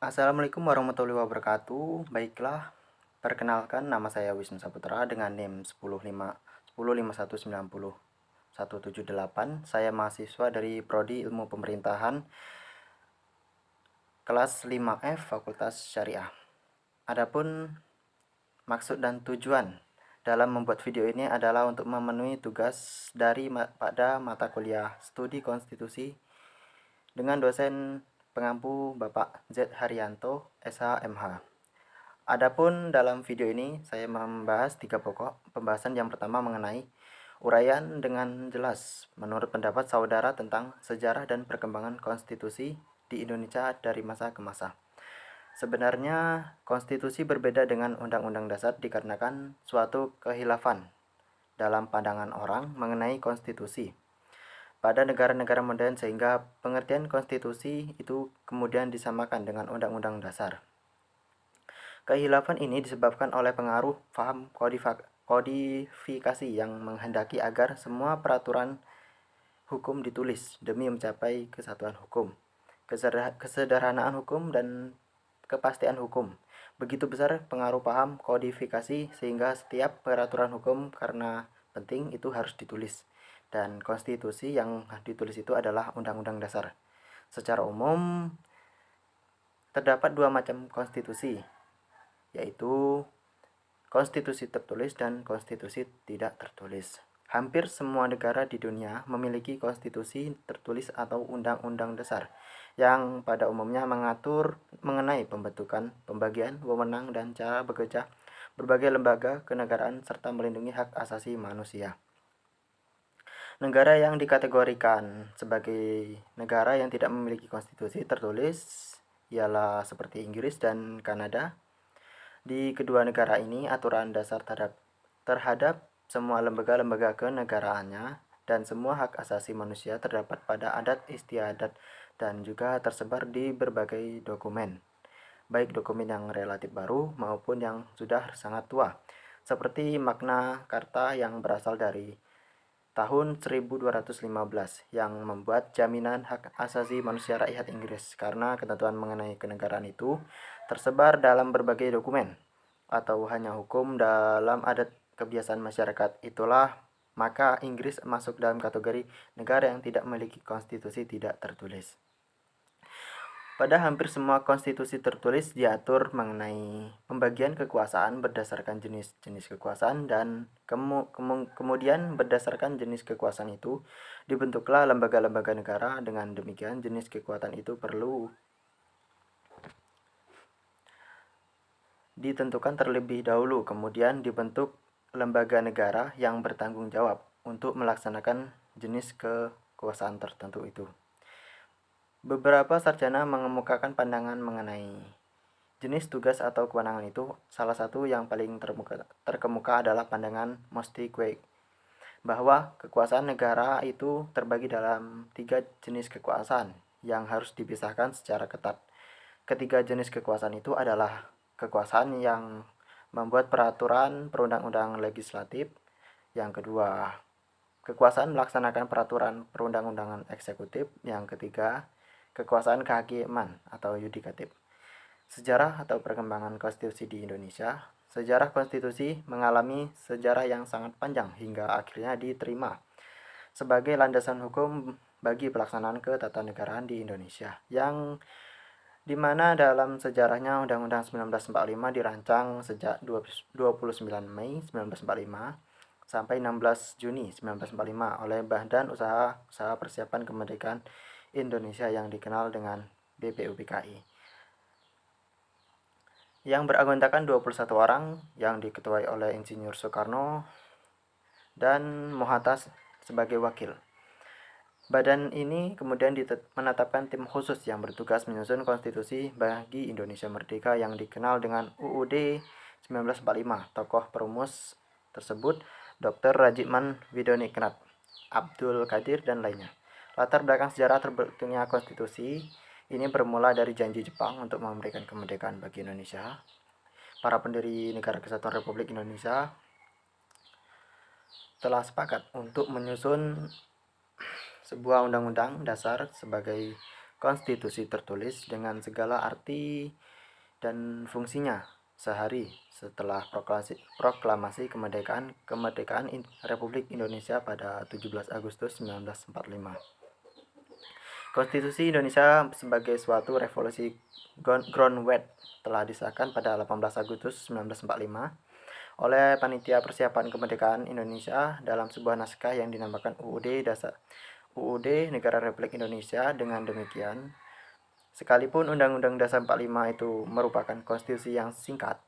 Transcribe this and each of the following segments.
Assalamualaikum warahmatullahi wabarakatuh. Baiklah, perkenalkan nama saya Wisnu Saputra dengan NIM 105105190 Saya mahasiswa dari Prodi Ilmu Pemerintahan kelas 5F Fakultas Syariah. Adapun maksud dan tujuan dalam membuat video ini adalah untuk memenuhi tugas pada mata kuliah Studi Konstitusi dengan dosen pengampu Bapak Z. Haryanto, SH.MH. Adapun dalam video ini saya membahas 3 pokok pembahasan. Yang pertama mengenai uraian dengan jelas menurut pendapat saudara tentang sejarah dan perkembangan konstitusi di Indonesia dari masa ke masa. Sebenarnya konstitusi berbeda dengan undang-undang dasar dikarenakan suatu kehilafan dalam pandangan orang mengenai konstitusi pada negara-negara modern, sehingga pengertian konstitusi itu kemudian disamakan dengan undang-undang dasar. Kehilafan ini disebabkan oleh pengaruh paham kodifikasi yang menghendaki agar semua peraturan hukum ditulis demi mencapai kesatuan hukum, kesederhanaan hukum, dan kepastian hukum. Begitu besar pengaruh paham kodifikasi sehingga setiap peraturan hukum karena penting itu harus ditulis. Dan konstitusi yang ditulis itu adalah undang-undang dasar. Secara umum terdapat 2 macam konstitusi, yaitu konstitusi tertulis dan konstitusi tidak tertulis. Hampir semua negara di dunia memiliki konstitusi tertulis atau undang-undang dasar yang pada umumnya mengatur mengenai pembentukan, pembagian, wewenang, dan cara bekerja berbagai lembaga kenegaraan serta melindungi hak asasi manusia. Negara yang dikategorikan sebagai negara yang tidak memiliki konstitusi tertulis ialah seperti Inggris dan Kanada. Di kedua negara ini, aturan dasar terhadap semua lembaga-lembaga kenegaraannya dan semua hak asasi manusia terdapat pada adat istiadat dan juga tersebar di berbagai dokumen, baik dokumen yang relatif baru maupun yang sudah sangat tua, seperti Magna Carta yang berasal dari tahun 1215 yang membuat jaminan hak asasi manusia rakyat Inggris, karena ketentuan mengenai kenegaraan itu tersebar dalam berbagai dokumen atau hanya hukum dalam adat kebiasaan masyarakat. Itulah maka Inggris masuk dalam kategori negara yang tidak memiliki konstitusi tidak tertulis. Pada hampir semua konstitusi tertulis diatur mengenai pembagian kekuasaan berdasarkan jenis-jenis kekuasaan, dan kemudian berdasarkan jenis kekuasaan itu dibentuklah lembaga-lembaga negara. Dengan demikian jenis kekuatan itu perlu ditentukan terlebih dahulu, kemudian dibentuk lembaga negara yang bertanggung jawab untuk melaksanakan jenis kekuasaan tertentu itu. Beberapa sarjana mengemukakan pandangan mengenai jenis tugas atau kewenangan itu. Salah satu yang paling terkemuka adalah pandangan Mostiquaik, bahwa kekuasaan negara itu terbagi dalam 3 jenis kekuasaan yang harus dipisahkan secara ketat. Ketiga jenis kekuasaan itu adalah kekuasaan yang membuat peraturan perundang-undang legislatif, yang kedua kekuasaan melaksanakan peraturan perundang-undangan eksekutif, yang ketiga kekuasaan kehakiman atau yudikatif. Sejarah atau perkembangan konstitusi di Indonesia. Sejarah konstitusi mengalami sejarah yang sangat panjang hingga akhirnya diterima sebagai landasan hukum bagi pelaksanaan ketatanegaraan di Indonesia, yang dimana dalam sejarahnya Undang-Undang 1945 dirancang sejak 29 Mei 1945 sampai 16 Juni 1945 oleh Badan Usaha Persiapan Kemerdekaan Indonesia yang dikenal dengan BPUPKI, yang beranggotakan 21 orang yang diketuai oleh Insinyur Soekarno dan Mohatta sebagai wakil. Badan ini kemudian menetapkan tim khusus yang bertugas menyusun konstitusi bagi Indonesia Merdeka yang dikenal dengan UUD 1945. Tokoh perumus tersebut Dr. Rajiman Widodiknat, Abdul Qadir, dan lainnya. Latar belakang sejarah terbentuknya konstitusi ini bermula dari janji Jepang untuk memberikan kemerdekaan bagi Indonesia. Para pendiri Negara Kesatuan Republik Indonesia telah sepakat untuk menyusun sebuah undang-undang dasar sebagai konstitusi tertulis dengan segala arti dan fungsinya sehari setelah proklamasi kemerdekaan Republik Indonesia pada 17 Agustus 1945. Konstitusi Indonesia sebagai suatu revolusi groundwork telah disahkan pada 18 Agustus 1945 oleh Panitia Persiapan Kemerdekaan Indonesia dalam sebuah naskah yang dinamakan UUD Negara Republik Indonesia. Dengan demikian, sekalipun Undang-Undang Dasar 45 itu merupakan konstitusi yang singkat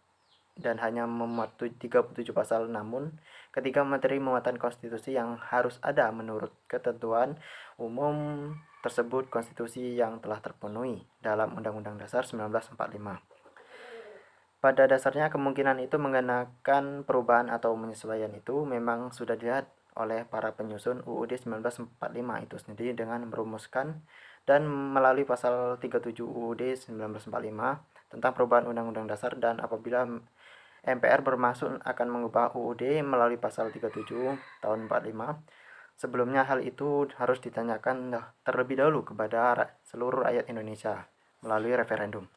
dan hanya memuat 37 pasal, namun ketiga materi muatan konstitusi yang harus ada menurut ketentuan umum tersebut konstitusi yang telah terpenuhi dalam Undang-Undang Dasar 1945. Pada dasarnya kemungkinan itu mengenakan perubahan atau penyesuaian itu memang sudah dilihat oleh para penyusun UUD 1945 itu sendiri dengan merumuskan dan melalui pasal 37 UUD 1945 tentang perubahan Undang-Undang Dasar, dan apabila MPR bermaksud akan mengubah UUD melalui pasal 37 tahun 45, sebelumnya hal itu harus ditanyakan terlebih dahulu kepada seluruh rakyat Indonesia melalui referendum.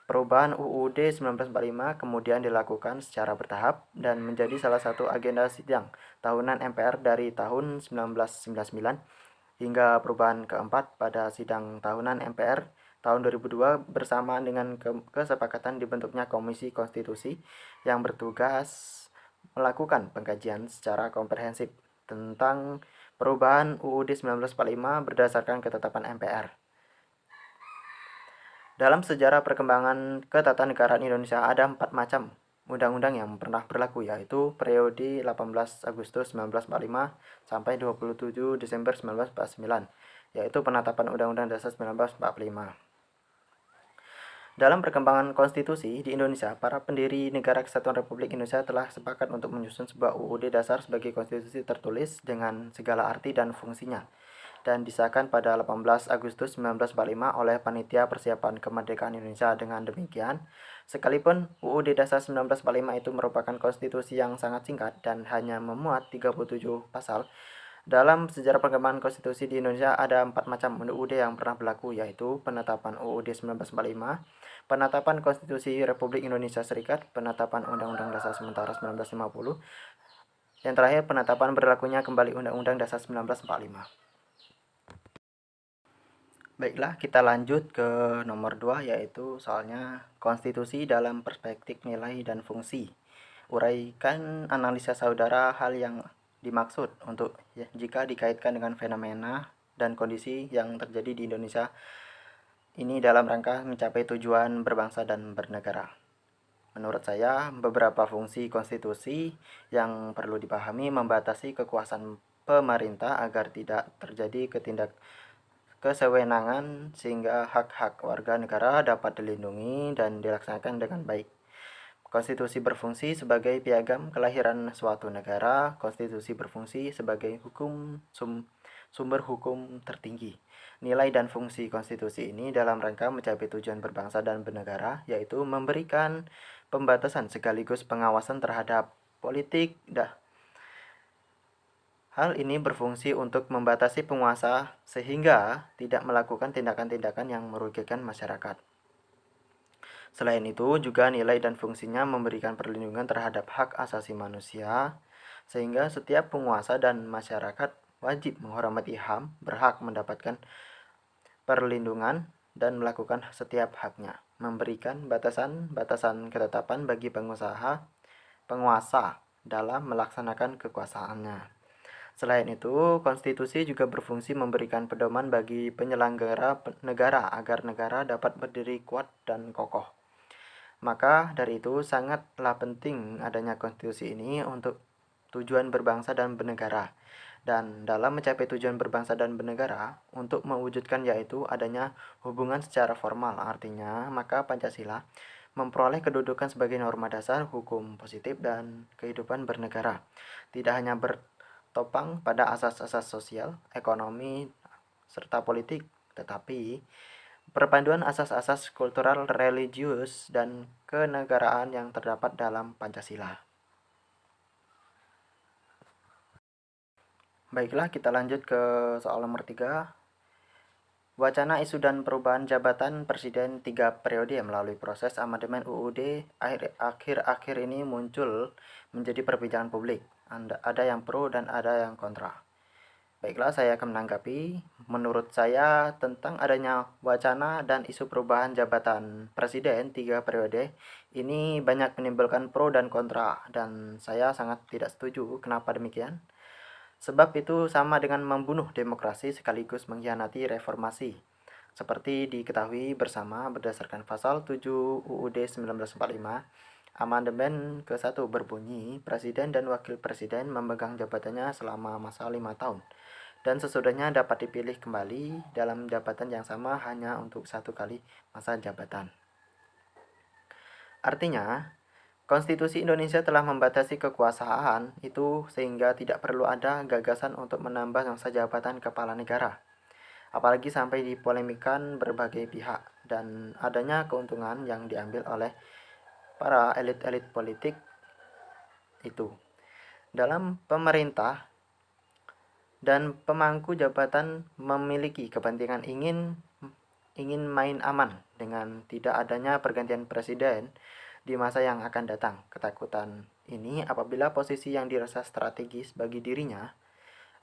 Perubahan UUD 1945 kemudian dilakukan secara bertahap dan menjadi salah satu agenda sidang tahunan MPR dari tahun 1999 hingga perubahan keempat pada sidang tahunan MPR tahun 2002 bersamaan dengan kesepakatan dibentuknya Komisi Konstitusi yang bertugas melakukan pengkajian secara komprehensif tentang perubahan UUD 1945 berdasarkan ketetapan MPR. Dalam sejarah perkembangan ketatanegaraan Indonesia ada 4 macam undang-undang yang pernah berlaku, yaitu periode 18 Agustus 1945 sampai 27 Desember 1949, yaitu penetapan Undang-Undang Dasar 1945. Dalam perkembangan konstitusi di Indonesia, para pendiri Negara Kesatuan Republik Indonesia telah sepakat untuk menyusun sebuah UUD Dasar sebagai konstitusi tertulis dengan segala arti dan fungsinya, dan disahkan pada 18 Agustus 1945 oleh Panitia Persiapan Kemerdekaan Indonesia. Dengan demikian, sekalipun UUD Dasar 1945 itu merupakan konstitusi yang sangat singkat dan hanya memuat 37 pasal, dalam sejarah perkembangan konstitusi di Indonesia ada 4 macam UUD yang pernah berlaku, yaitu penetapan UUD 1945, penetapan Konstitusi Republik Indonesia Serikat, penetapan Undang-Undang Dasar Sementara 1950, yang terakhir penetapan berlakunya kembali Undang-Undang Dasar 1945. Baiklah, kita lanjut ke nomor 2, yaitu soalnya konstitusi dalam perspektif nilai dan fungsi. Uraikan analisa saudara hal yang dimaksud untuk jika dikaitkan dengan fenomena dan kondisi yang terjadi di Indonesia ini dalam rangka mencapai tujuan berbangsa dan bernegara. Menurut saya, beberapa fungsi konstitusi yang perlu dipahami membatasi kekuasaan pemerintah agar tidak terjadi kesewenangan sehingga hak-hak warga negara dapat dilindungi dan dilaksanakan dengan baik. Konstitusi berfungsi sebagai piagam kelahiran suatu negara. Konstitusi berfungsi sebagai sumber hukum tertinggi. Nilai dan fungsi konstitusi ini dalam rangka mencapai tujuan berbangsa dan bernegara, yaitu memberikan pembatasan sekaligus pengawasan terhadap politik. Hal ini berfungsi untuk membatasi penguasa sehingga tidak melakukan tindakan-tindakan yang merugikan masyarakat. Selain itu, juga nilai dan fungsinya memberikan perlindungan terhadap hak asasi manusia, sehingga setiap penguasa dan masyarakat wajib menghormati HAM, berhak mendapatkan perlindungan dan melakukan setiap haknya, memberikan batasan-batasan ketetapan bagi penguasa dalam melaksanakan kekuasaannya. Selain itu, konstitusi juga berfungsi memberikan pedoman bagi penyelenggara negara agar negara dapat berdiri kuat dan kokoh. Maka dari itu sangatlah penting adanya konstitusi ini untuk tujuan berbangsa dan bernegara. Dan dalam mencapai tujuan berbangsa dan bernegara, untuk mewujudkan yaitu adanya hubungan secara formal, artinya maka Pancasila memperoleh kedudukan sebagai norma dasar hukum positif dan kehidupan bernegara. Tidak hanya bertopang pada asas-asas sosial, ekonomi, serta politik, tetapi perpaduan asas-asas kultural, religius, dan kenegaraan yang terdapat dalam Pancasila. Baiklah, kita lanjut ke soal nomor 3. Wacana isu dan perubahan jabatan Presiden 3 periode melalui proses amandemen UUD akhir-akhir ini muncul menjadi perbincangan publik. Ada yang pro dan ada yang kontra. Baiklah, saya akan menanggapi. Menurut saya, tentang adanya wacana dan isu perubahan jabatan Presiden 3 periode ini banyak menimbulkan pro dan kontra, dan saya sangat tidak setuju. Kenapa demikian? Sebab itu sama dengan membunuh demokrasi sekaligus mengkhianati reformasi. Seperti diketahui bersama berdasarkan pasal 7 UUD 1945, amandemen ke-1 berbunyi, Presiden dan Wakil Presiden memegang jabatannya selama masa 5 tahun, dan sesudahnya dapat dipilih kembali dalam jabatan yang sama hanya untuk 1 kali masa jabatan. Artinya, Konstitusi Indonesia telah membatasi kekuasaan itu sehingga tidak perlu ada gagasan untuk menambah masa jabatan kepala negara. Apalagi sampai dipolemikan berbagai pihak dan adanya keuntungan yang diambil oleh para elit-elit politik itu. Dalam pemerintah dan pemangku jabatan memiliki kepentingan ingin main aman dengan tidak adanya pergantian presiden di masa yang akan datang. Ketakutan ini apabila posisi yang dirasa strategis bagi dirinya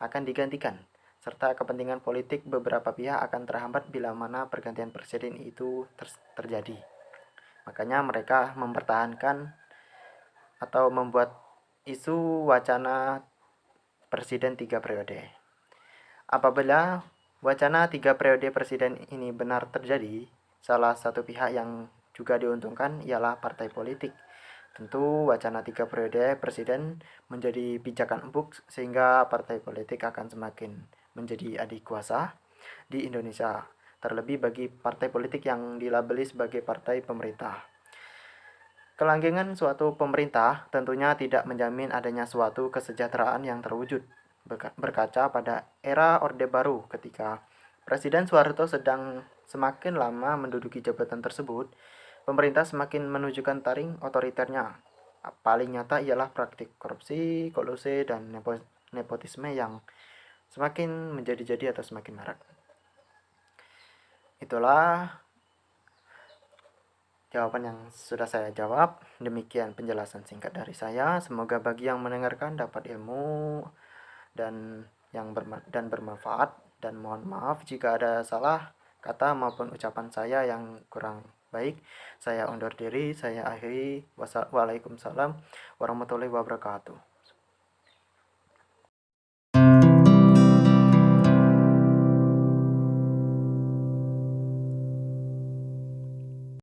akan digantikan, serta kepentingan politik beberapa pihak akan terhambat bila mana pergantian presiden itu terjadi. Makanya mereka mempertahankan atau membuat isu wacana presiden 3 periode. Apabila wacana 3 periode presiden ini benar terjadi, salah satu pihak yang juga diuntungkan ialah partai politik. Tentu wacana 3 periode presiden menjadi pijakan empuk sehingga partai politik akan semakin menjadi adik kuasa di Indonesia, terlebih bagi partai politik yang dilabeli sebagai partai pemerintah. Kelanggengan suatu pemerintah tentunya tidak menjamin adanya suatu kesejahteraan yang terwujud. Berkaca pada era Orde Baru ketika Presiden Soeharto sedang semakin lama menduduki jabatan tersebut, pemerintah semakin menunjukkan taring otoriternya. Paling nyata ialah praktik korupsi, kolusi, dan nepotisme yang semakin menjadi-jadi atau semakin marak. Itulah jawaban yang sudah saya jawab. Demikian penjelasan singkat dari saya. Semoga bagi yang mendengarkan dapat ilmu dan bermanfaat, dan mohon maaf jika ada salah kata maupun ucapan saya yang kurang baik. Saya undur diri, saya akhiri. Waalaikumsalam warahmatullahi wabarakatuh.